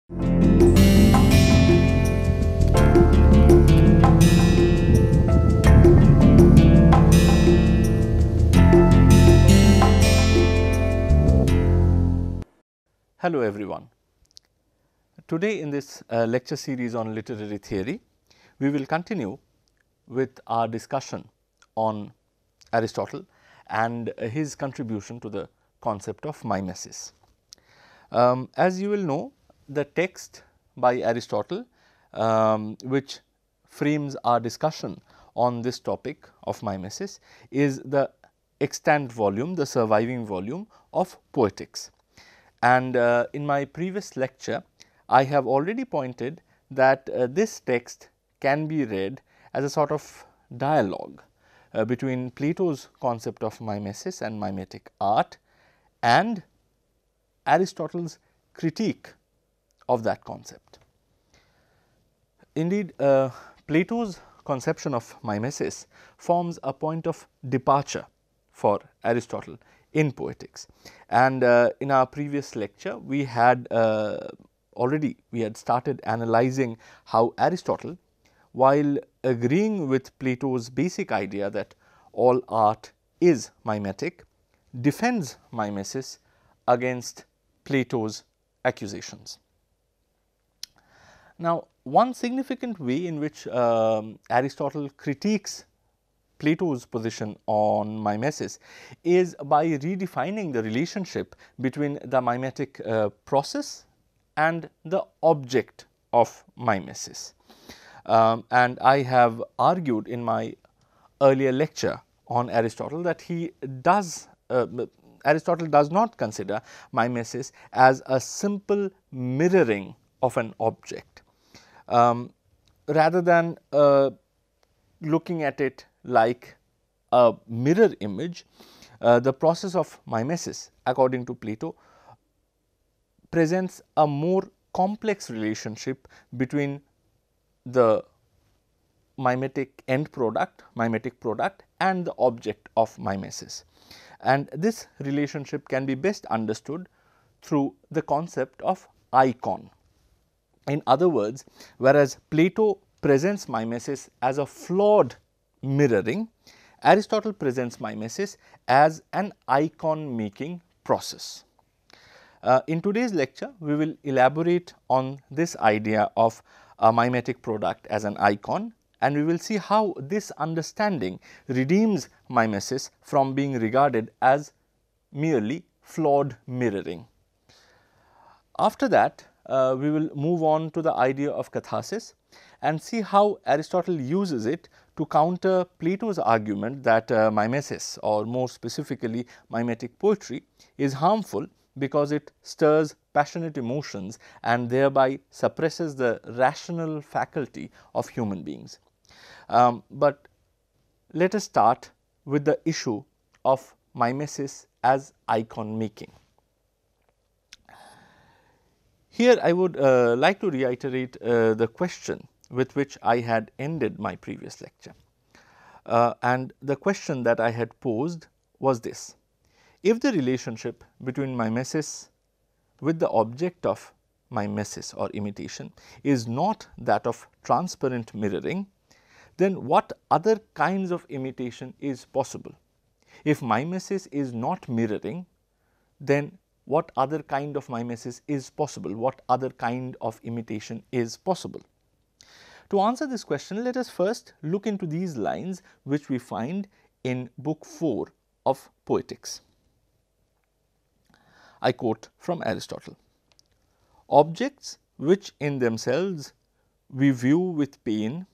Hello everyone. Today in this lecture series on literary theory, we will continue with our discussion on Aristotle and his contribution to the concept of mimesis. As you will know, the text by Aristotle which frames our discussion on this topic of mimesis is the extant volume, the surviving volume of Poetics. And in my previous lecture, I have already pointed that this text can be read as a sort of dialogue between Plato's concept of mimesis and mimetic art and Aristotle's critique of that concept. Indeed, Plato's conception of mimesis forms a point of departure for Aristotle in Poetics, and in our previous lecture we had started analyzing how Aristotle, while agreeing with Plato's basic idea that all art is mimetic, defends mimesis against Plato's accusations. Now, one significant way in which Aristotle critiques Plato's position on mimesis is by redefining the relationship between the mimetic process and the object of mimesis. And I have argued in my earlier lecture on Aristotle that Aristotle does not consider mimesis as a simple mirroring of an object, rather than looking at it like a mirror image. The process of mimesis, according to Plato, presents a more complex relationship between the mimetic end product, mimetic product, and the object of mimesis. And this relationship can be best understood through the concept of icon. In other words, whereas Plato presents mimesis as a flawed mirroring, Aristotle presents mimesis as an icon making process. In today's lecture, we will elaborate on this idea of a mimetic product as an icon, and we will see how this understanding redeems mimesis from being regarded as merely flawed mirroring. After that, we will move on to the idea of catharsis and see how Aristotle uses it to counter Plato's argument that mimesis, or more specifically mimetic poetry, is harmful because it stirs passionate emotions and thereby suppresses the rational faculty of human beings. But let us start with the issue of mimesis as icon making. Here I would like to reiterate the question with which I had ended my previous lecture, and the question that I had posed was this: if the relationship between mimesis with the object of mimesis or imitation is not that of transparent mirroring, then what other kinds of imitation is possible? If mimesis is not mirroring, then what other kind of mimesis is possible? What other kind of imitation is possible? To answer this question, let us first look into these lines which we find in book 4 of Poetics. I quote from Aristotle: "Objects which in themselves we view with pain,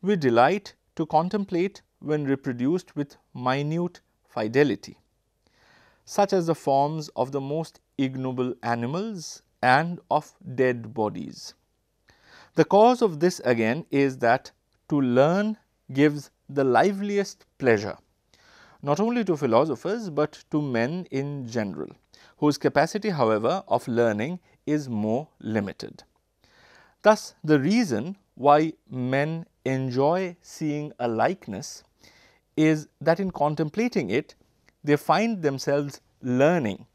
we delight to contemplate when reproduced with minute fidelity, such as the forms of the most ignoble animals and of dead bodies. The cause of this again is that to learn gives the liveliest pleasure, not only to philosophers, but to men in general, whose capacity, however, of learning is more limited. Thus, the reason why men enjoy seeing a likeness is that in contemplating it, they find themselves learning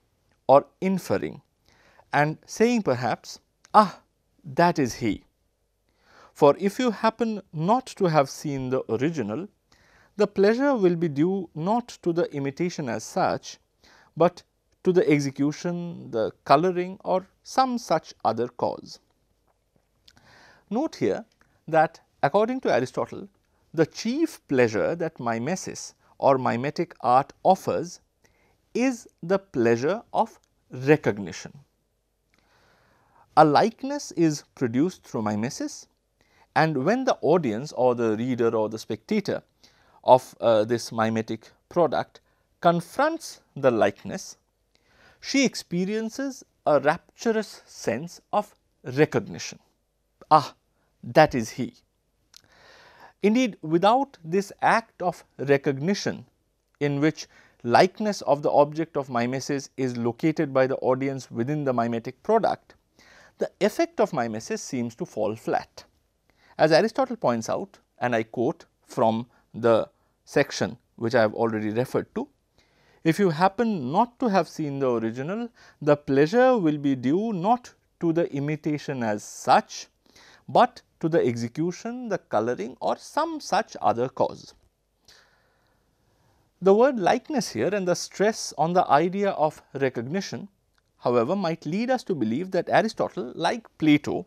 or inferring and saying perhaps Ah, that is he. For if you happen not to have seen the original, the pleasure will be due not to the imitation as such, but to the execution, the colouring, or some such other cause. Note here that according to Aristotle, the chief pleasure that mimesis or mimetic art offers is the pleasure of recognition. A likeness is produced through mimesis, and when the audience or the reader or the spectator of this mimetic product confronts the likeness, she experiences a rapturous sense of recognition. Ah, that is he. Indeed, without this act of recognition, in which likeness of the object of mimesis is located by the audience within the mimetic product, the effect of mimesis seems to fall flat. As Aristotle points out, and I quote from the section which I have already referred to, if you happen not to have seen the original, the pleasure will be due not to the imitation as such, but to the execution, the colouring, or some such other cause. The word likeness here and the stress on the idea of recognition, however, might lead us to believe that Aristotle, like Plato,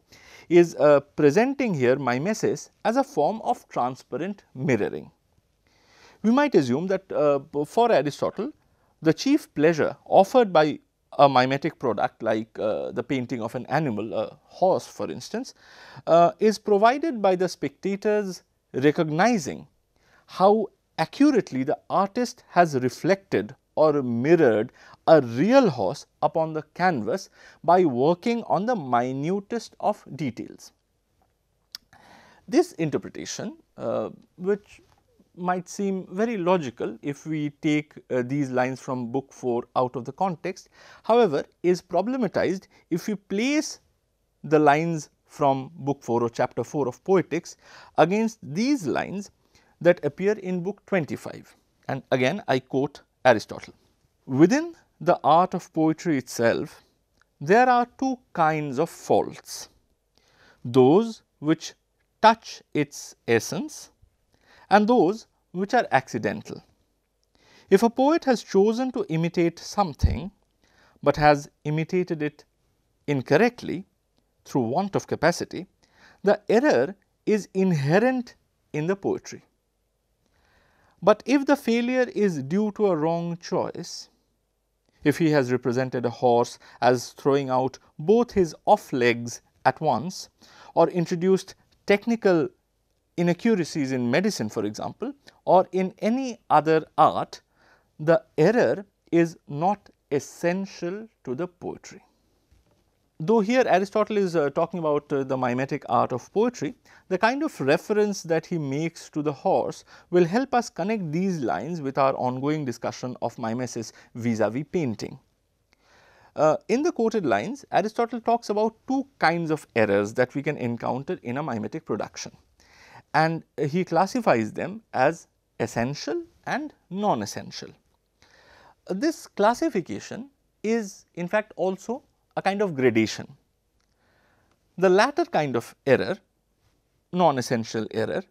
is presenting here mimesis as a form of transparent mirroring. We might assume that for Aristotle, the chief pleasure offered by a mimetic product like the painting of an animal, a horse for instance, is provided by the spectators recognizing how accurately the artist has reflected or mirrored a real horse upon the canvas by working on the minutest of details. This interpretation, which might seem very logical if we take these lines from book 4 out of the context, however, is problematized if we place the lines from book 4 or chapter 4 of Poetics against these lines that appear in book 25, and again I quote Aristotle. Within the art of poetry itself, there are two kinds of faults, those which touch its essence and those which are accidental. If a poet has chosen to imitate something, but has imitated it incorrectly through want of capacity, the error is inherent in the poetry. But if the failure is due to a wrong choice, if he has represented a horse as throwing out both his off legs at once, or introduced technical inaccuracies in medicine for example, or in any other art, the error is not essential to the poetry. Though here Aristotle is talking about the mimetic art of poetry, the kind of reference that he makes to the horse will help us connect these lines with our ongoing discussion of mimesis vis-a-vis painting. In the quoted lines, Aristotle talks about two kinds of errors that we can encounter in a mimetic production, and he classifies them as essential and non-essential. This classification is in fact also a kind of gradation. The latter kind of error, non-essential error,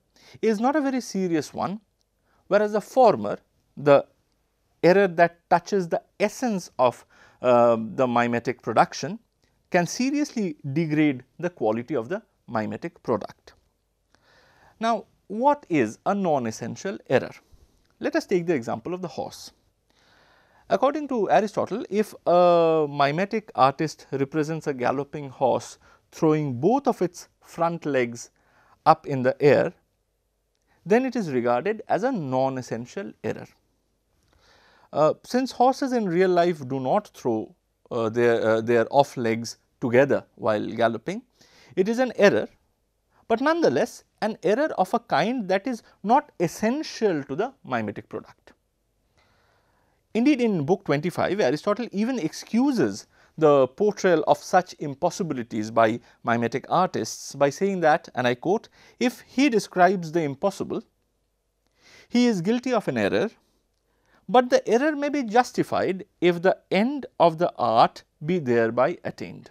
is not a very serious one, whereas the former, the error that touches the essence of the mimetic production, can seriously degrade the quality of the mimetic product. Now, what is a non-essential error? Let us take the example of the horse. According to Aristotle, if a mimetic artist represents a galloping horse throwing both of its front legs up in the air, then it is regarded as a non-essential error. Since horses in real life do not throw their off legs together while galloping, it is an error, but nonetheless an error of a kind that is not essential to the mimetic product. Indeed, in book 25, Aristotle even excuses the portrayal of such impossibilities by mimetic artists by saying that, and I quote, "If he describes the impossible, he is guilty of an error, but the error may be justified if the end of the art be thereby attained."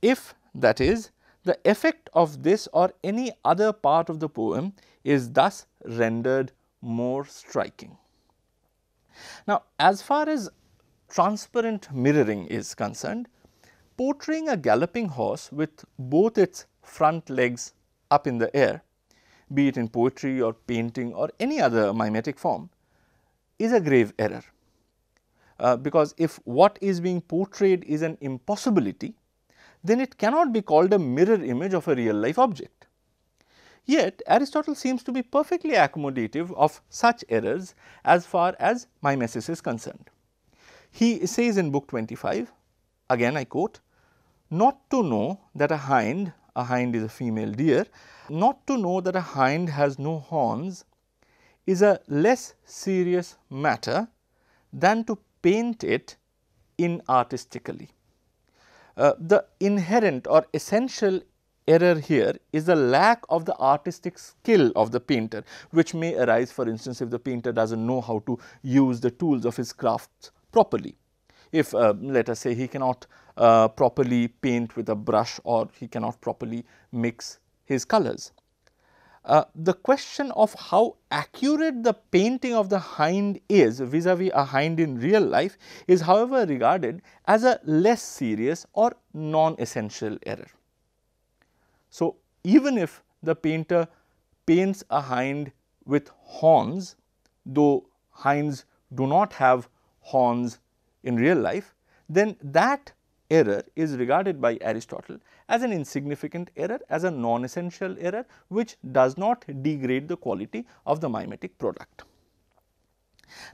if, that is, the effect of this or any other part of the poem is thus rendered more striking. Now, as far as transparent mirroring is concerned, portraying a galloping horse with both its front legs up in the air, be it in poetry or painting or any other mimetic form, is a grave error. Because if what is being portrayed is an impossibility, then it cannot be called a mirror image of a real life object. Yet Aristotle seems to be perfectly accommodative of such errors as far as mimesis is concerned. He says in book 25, again I quote, "Not to know that a hind is a female deer, not to know that a hind has no horns is a less serious matter than to paint it inartistically." The inherent or essential error here is the lack of the artistic skill of the painter, which may arise, for instance, if the painter does not know how to use the tools of his craft properly. If let us say he cannot properly paint with a brush, or he cannot properly mix his colors. The question of how accurate the painting of the hind is vis-a-vis a hind in real life is, however, regarded as a less serious or non-essential error. So, even if the painter paints a hind with horns, though hinds do not have horns in real life, then that error is regarded by Aristotle as an insignificant error, as a non-essential error, which does not degrade the quality of the mimetic product.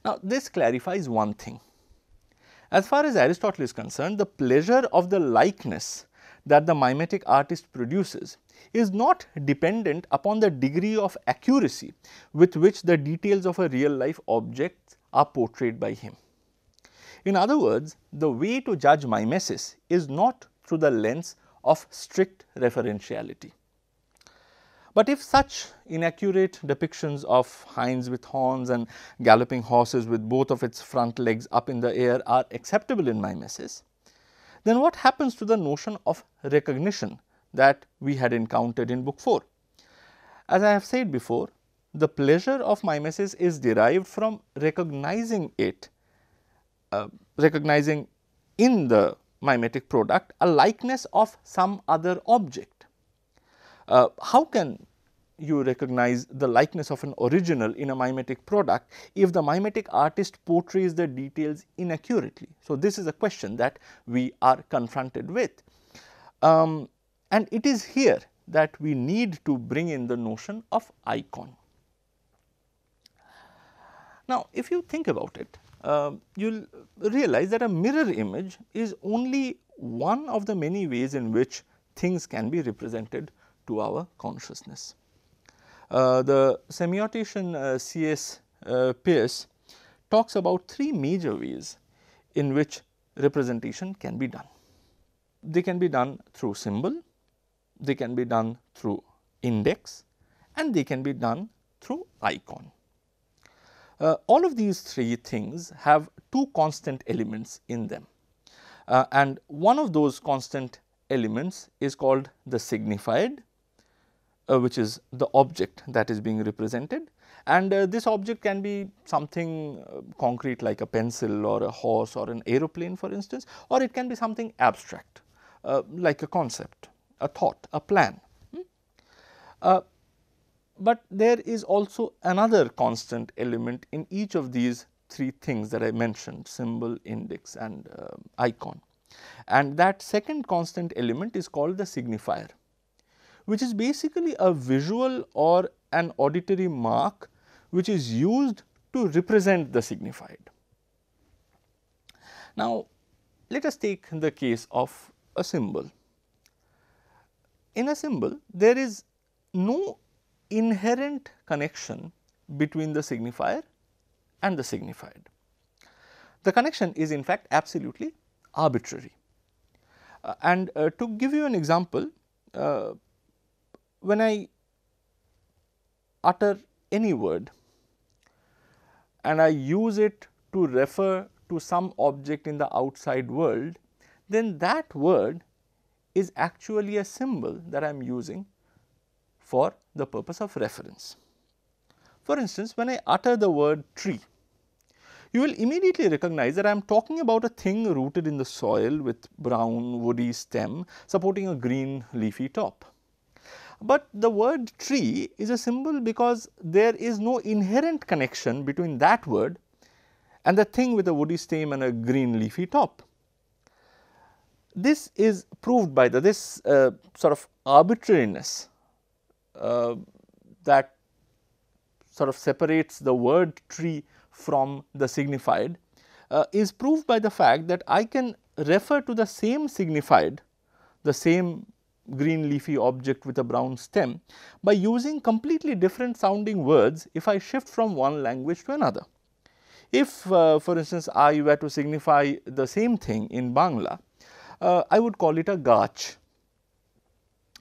Now, this clarifies one thing. As far as Aristotle is concerned, the pleasure of the likeness that the mimetic artist produces is not dependent upon the degree of accuracy with which the details of a real life object are portrayed by him. In other words, the way to judge mimesis is not through the lens of strict referentiality. But if such inaccurate depictions of hinds with horns and galloping horses with both of its front legs up in the air are acceptable in mimesis, then what happens to the notion of recognition that we had encountered in book 4? As I have said before, the pleasure of mimesis is derived from recognizing it, recognizing in the mimetic product a likeness of some other object. How can you recognize the likeness of an original in a mimetic product if the mimetic artist portrays the details inaccurately? So, this is a question that we are confronted with, and it is here that we need to bring in the notion of icon. Now, if you think about it, you will realize that a mirror image is only one of the many ways in which things can be represented to our consciousness. The semiotician C.S. Peirce talks about three major ways in which representation can be done. They can be done through symbol, they can be done through index, and they can be done through icon. All of these three things have two constant elements in them, and one of those constant elements is called the signified, which is the object that is being represented, and this object can be something concrete like a pencil or a horse or an aeroplane, for instance, or it can be something abstract like a concept, a thought, a plan. But there is also another constant element in each of these three things that I mentioned: symbol, index, and icon. And that second constant element is called the signifier, which is basically a visual or an auditory mark which is used to represent the signified. Now, let us take the case of a symbol. In a symbol, there is no inherent connection between the signifier and the signified. The connection is in fact absolutely arbitrary. And to give you an example, when I utter any word and I use it to refer to some object in the outside world, then that word is actually a symbol that I am using for the purpose of reference. For instance, when I utter the word tree, you will immediately recognize that I am talking about a thing rooted in the soil with brown woody stem supporting a green leafy top. But the word tree is a symbol because there is no inherent connection between that word and the thing with a woody stem and a green leafy top. This is proved by this sort of arbitrariness that sort of separates the word tree from the signified is proved by the fact that I can refer to the same signified, the same green leafy object with a brown stem, by using completely different sounding words if I shift from one language to another. If for instance, I were to signify the same thing in Bangla, I would call it a gach.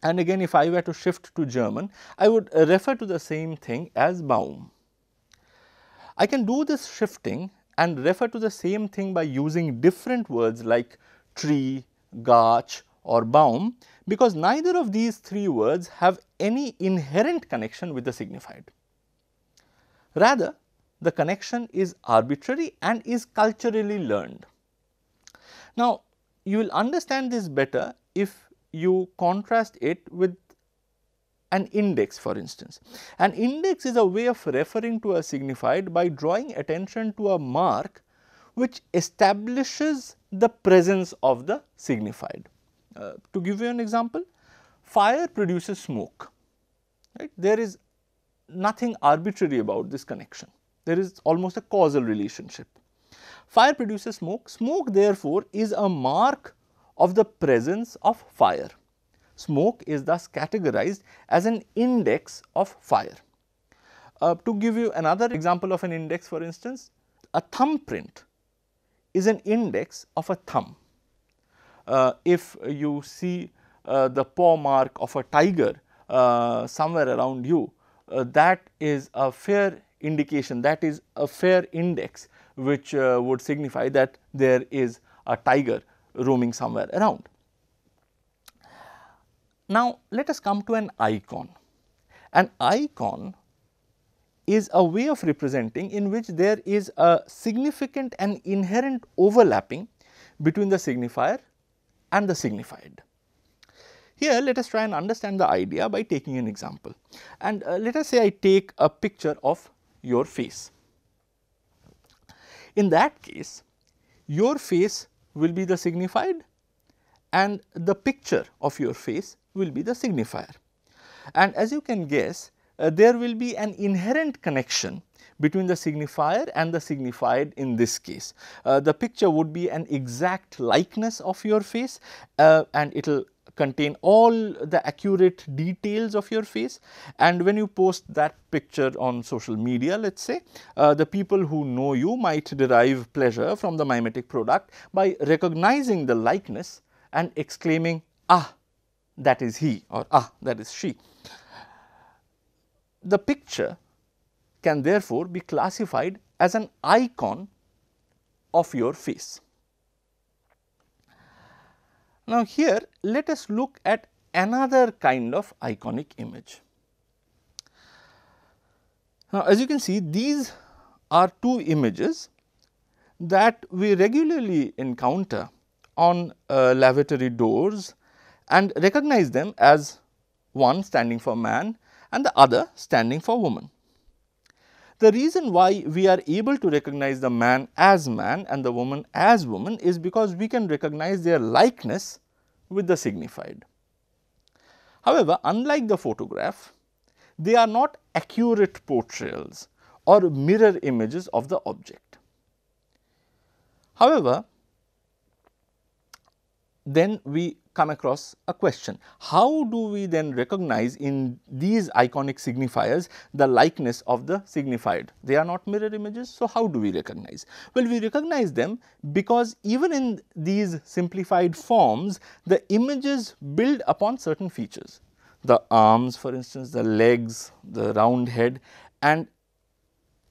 And again, if I were to shift to German, I would refer to the same thing as Baum. I can do this shifting and refer to the same thing by using different words like tree, gach or Baum, because neither of these three words have any inherent connection with the signified. Rather, the connection is arbitrary and is culturally learned. Now, you will understand this better if you contrast it with an index, for instance. An index is a way of referring to a signified by drawing attention to a mark which establishes the presence of the signified. To give you an example, fire produces smoke, right? There is nothing arbitrary about this connection. There is almost a causal relationship. Fire produces smoke. Smoke therefore is a mark of the presence of fire. Smoke is thus categorized as an index of fire. To give you another example of an index, for instance, a thumbprint is an index of a thumb. If you see the paw mark of a tiger somewhere around you, that is a fair indication, that is a fair index which would signify that there is a tiger roaming somewhere around. Now, let us come to an icon. An icon is a way of representing in which there is a significant and inherent overlapping between the signifier and the signified. Here, let us try and understand the idea by taking an example, and let us say I take a picture of your face. In that case, your face will be the signified and the picture of your face will be the signifier. And as you can guess, there will be an inherent connection between the signifier and the signified in this case. The picture would be an exact likeness of your face and it will contain all the accurate details of your face, and when you post that picture on social media, let us say, the people who know you might derive pleasure from the mimetic product by recognizing the likeness and exclaiming, "Ah, that is he," or "Ah, that is she." The picture can therefore be classified as an icon of your face. Now, here let us look at another kind of iconic image. Now, as you can see, these are two images that we regularly encounter on lavatory doors and recognize them as one standing for man and the other standing for woman. The reason why we are able to recognize the man as man and the woman as woman is because we can recognize their likeness with the signified. However, unlike the photograph, they are not accurate portrayals or mirror images of the object. However, then we come across a question: how do we then recognize in these iconic signifiers the likeness of the signified? They are not mirror images, so how do we recognize? Well, we recognize them because even in these simplified forms, the images build upon certain features. The arms, for instance, the legs, the round head, and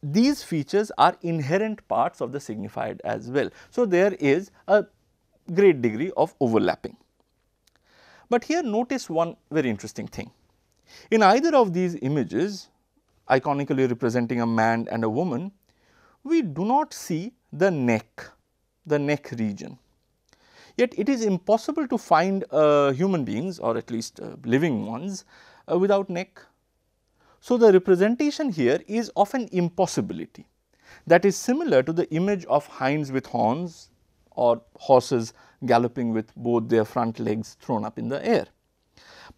these features are inherent parts of the signified as well. So, there is a great degree of overlapping. But here notice one very interesting thing. In either of these images, iconically representing a man and a woman, we do not see the neck region. Yet it is impossible to find human beings, or at least living ones, without neck. So, the representation here is of an impossibility that is similar to the image of hinds with horns or horses galloping with both their front legs thrown up in the air.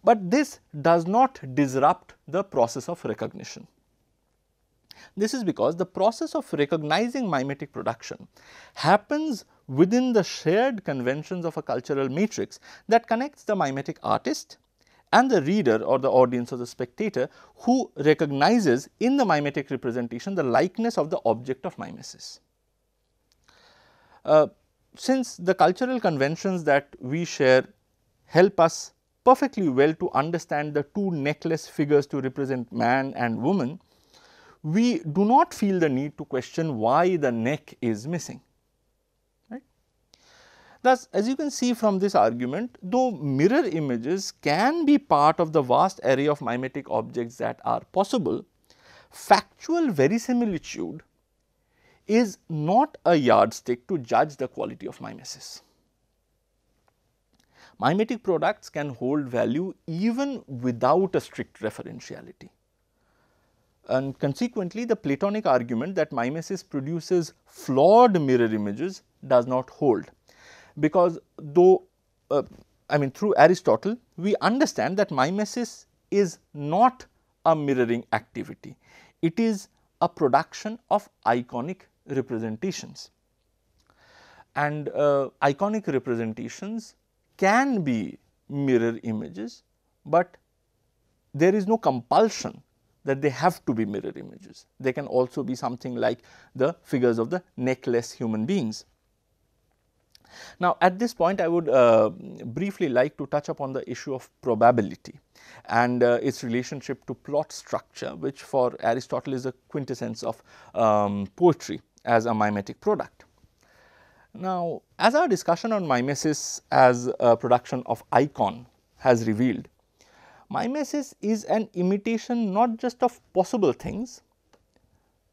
But this does not disrupt the process of recognition. This is because the process of recognizing mimetic production happens within the shared conventions of a cultural matrix that connects the mimetic artist and the reader or the audience or the spectator who recognizes in the mimetic representation the likeness of the object of mimesis. Since the cultural conventions that we share help us perfectly well to understand the two neckless figures to represent man and woman, we do not feel the need to question why the neck is missing. Right? Thus, as you can see from this argument, though mirror images can be part of the vast array of mimetic objects that are possible, factual verisimilitude is not a yardstick to judge the quality of mimesis. Mimetic products can hold value even without a strict referentiality. And consequently, the Platonic argument that mimesis produces flawed mirror images does not hold, because though through Aristotle we understand that mimesis is not a mirroring activity, it is a production of iconic representations, and iconic representations can be mirror images, but there is no compulsion that they have to be mirror images. They can also be something like the figures of the neckless human beings. Now, at this point I would briefly like to touch upon the issue of probability and its relationship to plot structure, which for Aristotle is a quintessence of poetry as a mimetic product. Now, as our discussion on mimesis as a production of icon has revealed, mimesis is an imitation not just of possible things,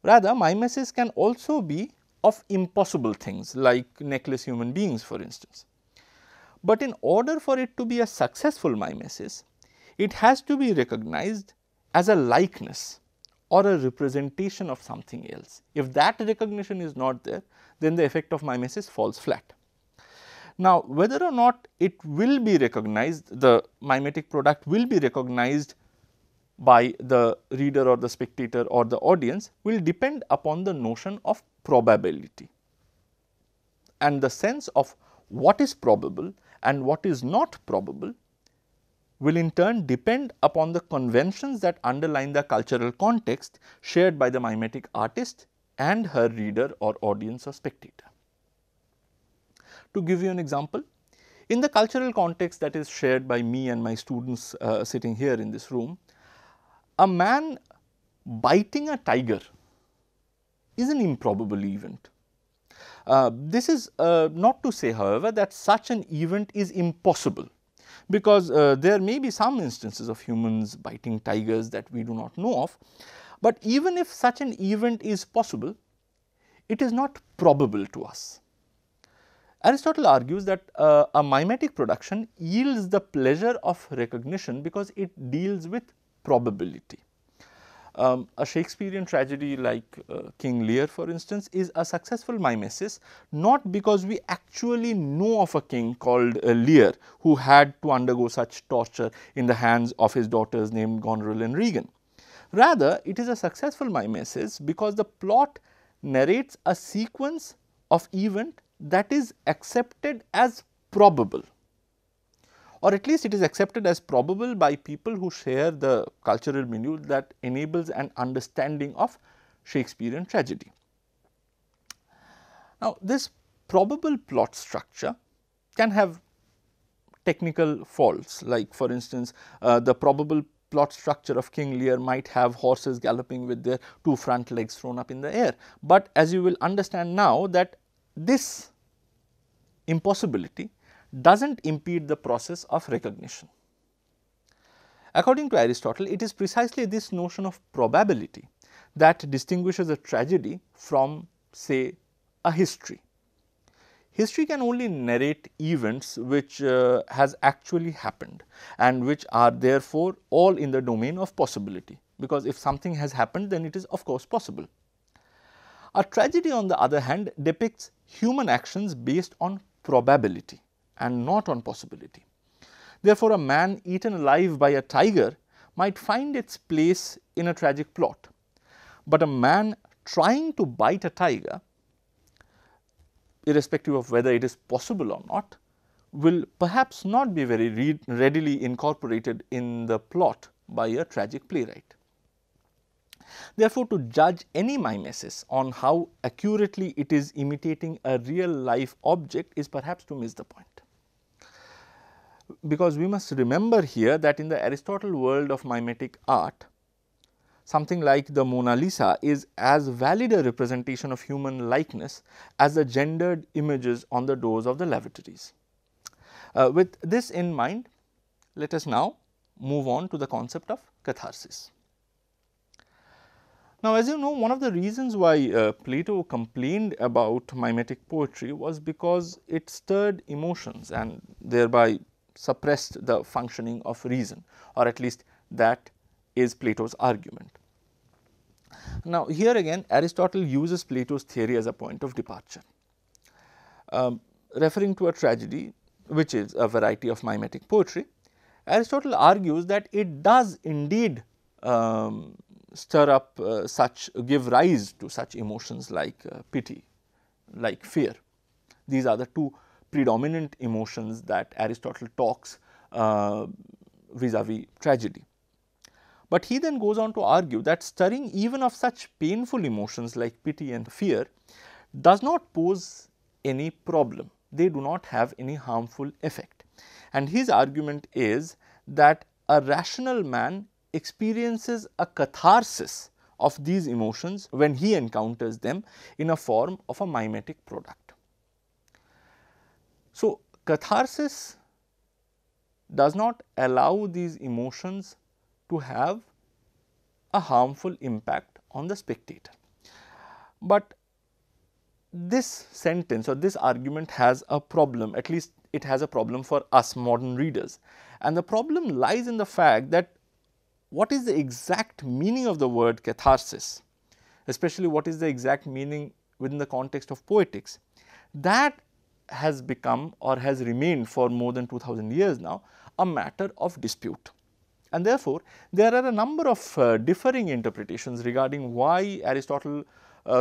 rather mimesis can also be of impossible things like neckless human beings, for instance. But in order for it to be a successful mimesis, it has to be recognized as a likeness or a representation of something else. If that recognition is not there, then the effect of mimesis falls flat. Now, whether or not it will be recognized, the mimetic product will be recognized by the reader or the spectator or the audience will depend upon the notion of probability, and the sense of what is probable and what is not probable will in turn depend upon the conventions that underline the cultural context shared by the mimetic artist and her reader or audience or spectator. To give you an example, in the cultural context that is shared by me and my students sitting here in this room, a man biting a tiger is an improbable event. This is not to say, however, that such an event is impossible, because there may be some instances of humans biting tigers that we do not know of, but even if such an event is possible, it is not probable to us. Aristotle argues that a mimetic production yields the pleasure of recognition because it deals with probability. A Shakespearean tragedy like King Lear, for instance, is a successful mimesis not because we actually know of a king called Lear who had to undergo such torture in the hands of his daughters named Goneril and Regan. Rather, it is a successful mimesis because the plot narrates a sequence of event that is accepted as probable, or at least it is accepted as probable by people who share the cultural milieu that enables an understanding of Shakespearean tragedy. Now, this probable plot structure can have technical faults, like for instance, the probable plot structure of King Lear might have horses galloping with their two front legs thrown up in the air. But as you will understand now that this impossibility does not impede the process of recognition. According to Aristotle, it is precisely this notion of probability that distinguishes a tragedy from, say, a history. History can only narrate events which has actually happened and which are therefore all in the domain of possibility, because if something has happened, then it is of course possible. A tragedy, on the other hand, depicts human actions based on probability and not on possibility. Therefore, a man eaten alive by a tiger might find its place in a tragic plot, but a man trying to bite a tiger, irrespective of whether it is possible or not, will perhaps not be very readily incorporated in the plot by a tragic playwright. Therefore, to judge any mimesis on how accurately it is imitating a real life object is perhaps to miss the point. Because we must remember here that in the Aristotle world of mimetic art, something like the Mona Lisa is as valid a representation of human likeness as the gendered images on the doors of the lavatories. With this in mind, let us now move on to the concept of catharsis. Now, as you know, one of the reasons why Plato complained about mimetic poetry was because it stirred emotions and thereby suppressed the functioning of reason, or at least that is Plato's argument. Now, here again Aristotle uses Plato's theory as a point of departure. Referring to a tragedy, which is a variety of mimetic poetry, Aristotle argues that it does indeed stir up give rise to such emotions like pity, like fear. These are the two predominant emotions that Aristotle talks vis-a-vis tragedy. But he then goes on to argue that stirring even of such painful emotions like pity and fear does not pose any problem. They do not have any harmful effect. And his argument is that a rational man experiences a catharsis of these emotions when he encounters them in a form of a mimetic product. So, catharsis does not allow these emotions to have a harmful impact on the spectator. But this sentence or this argument has a problem, at least it has a problem for us modern readers, and the problem lies in the fact that what is the exact meaning of the word catharsis, especially what is the exact meaning within the context of poetics, that has become or has remained for more than 2000 years now a matter of dispute. And therefore, there are a number of differing interpretations regarding why Aristotle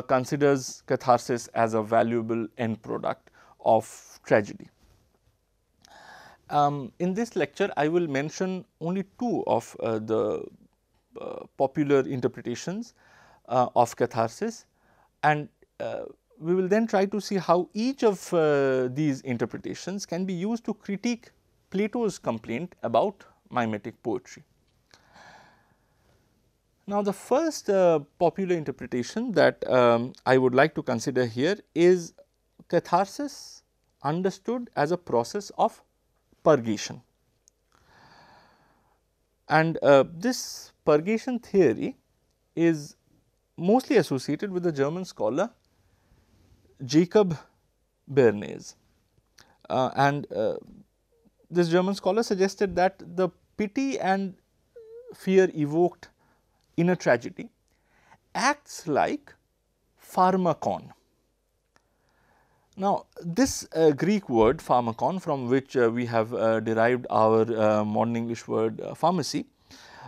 considers catharsis as a valuable end product of tragedy. In this lecture, I will mention only two of the popular interpretations of catharsis, and we will then try to see how each of these interpretations can be used to critique Plato's complaint about mimetic poetry. Now, the first popular interpretation that I would like to consider here is catharsis understood as a process of purgation. And this purgation theory is mostly associated with the German scholar Jacob Bernays. This German scholar suggested that the pity and fear evoked in a tragedy acts like pharmakon. Now, this Greek word pharmakon, from which we have derived our modern English word pharmacy,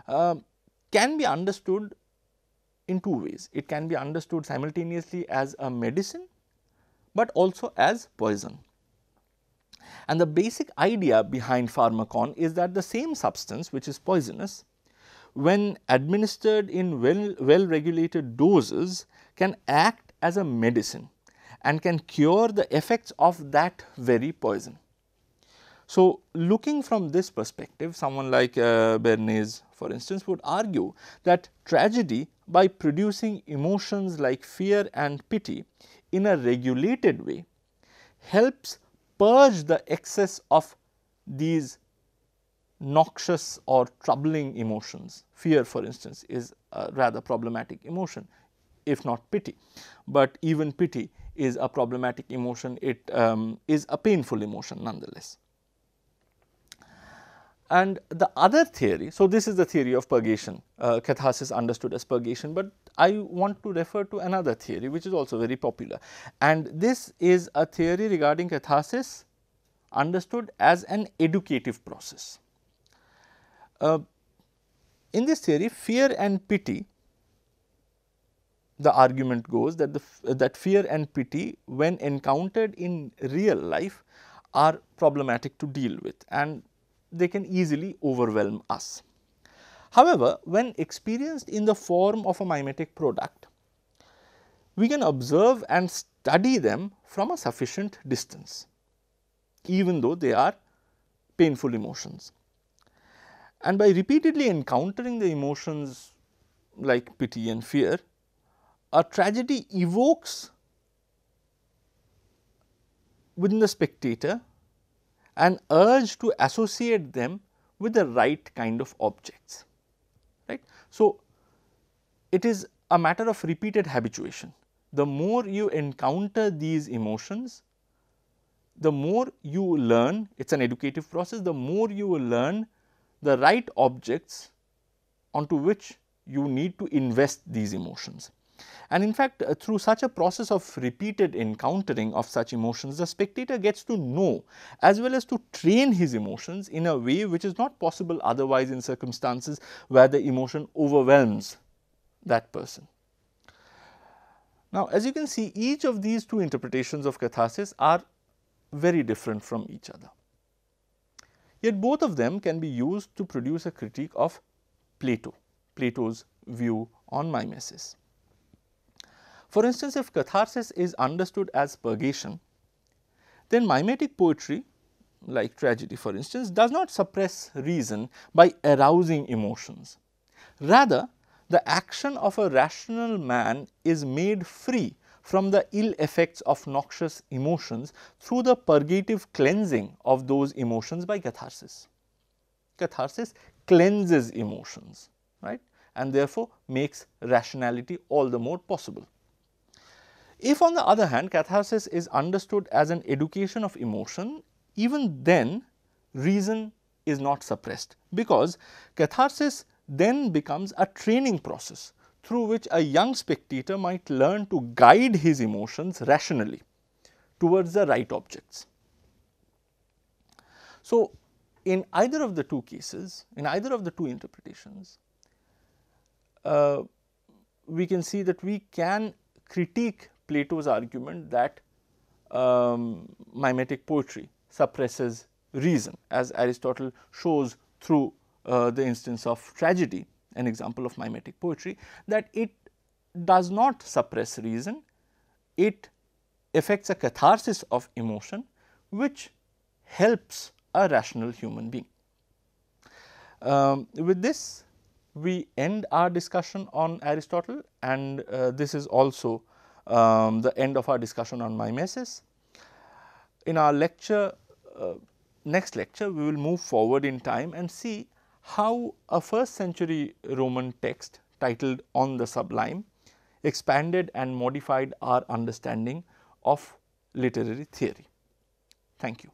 can be understood in two ways. It can be understood simultaneously as a medicine, but also as poison. And the basic idea behind pharmakon is that the same substance, which is poisonous, when administered in well regulated doses, can act as a medicine and can cure the effects of that very poison. So, looking from this perspective, someone like Bernays, for instance, would argue that tragedy, by producing emotions like fear and pity in a regulated way, helps purge the excess of these noxious or troubling emotions. Fear, for instance, is a rather problematic emotion, if not pity, but even pity is a problematic emotion. It is a painful emotion nonetheless. And the other theory, so this is the theory of purgation, catharsis understood as purgation, but I want to refer to another theory which is also very popular, and this is a theory regarding catharsis understood as an educative process. In this theory, fear and pity, the argument goes that that fear and pity, when encountered in real life, are problematic to deal with and they can easily overwhelm us. However, when experienced in the form of a mimetic product, we can observe and study them from a sufficient distance, even though they are painful emotions. And by repeatedly encountering the emotions like pity and fear, a tragedy evokes within the spectator an urge to associate them with the right kind of objects, right. So, it is a matter of repeated habituation. The more you encounter these emotions, the more you learn, it is an educative process, the more you will learn the right objects onto which you need to invest these emotions. And in fact, through such a process of repeated encountering of such emotions, the spectator gets to know as well as to train his emotions in a way which is not possible otherwise in circumstances where the emotion overwhelms that person. Now, as you can see, each of these two interpretations of catharsis are very different from each other. Yet both of them can be used to produce a critique of Plato's view on mimesis. For instance, if catharsis is understood as purgation, then mimetic poetry, like tragedy for instance, does not suppress reason by arousing emotions. Rather, the action of a rational man is made free from the ill effects of noxious emotions through the purgative cleansing of those emotions by catharsis. Catharsis cleanses emotions, right, and therefore makes rationality all the more possible. If on the other hand, catharsis is understood as an education of emotion, even then reason is not suppressed, because catharsis then becomes a training process through which a young spectator might learn to guide his emotions rationally towards the right objects. So, in either of the two cases, in either of the two interpretations, we can see that we can critique Plato's argument that mimetic poetry suppresses reason, as Aristotle shows through the instance of tragedy, an example of mimetic poetry, that it does not suppress reason, it effects a catharsis of emotion which helps a rational human being. With this, we end our discussion on Aristotle, and this is also the end of our discussion on mimesis. In our lecture, next lecture, we will move forward in time and see how a 1st century Roman text titled On the Sublime expanded and modified our understanding of literary theory. Thank you.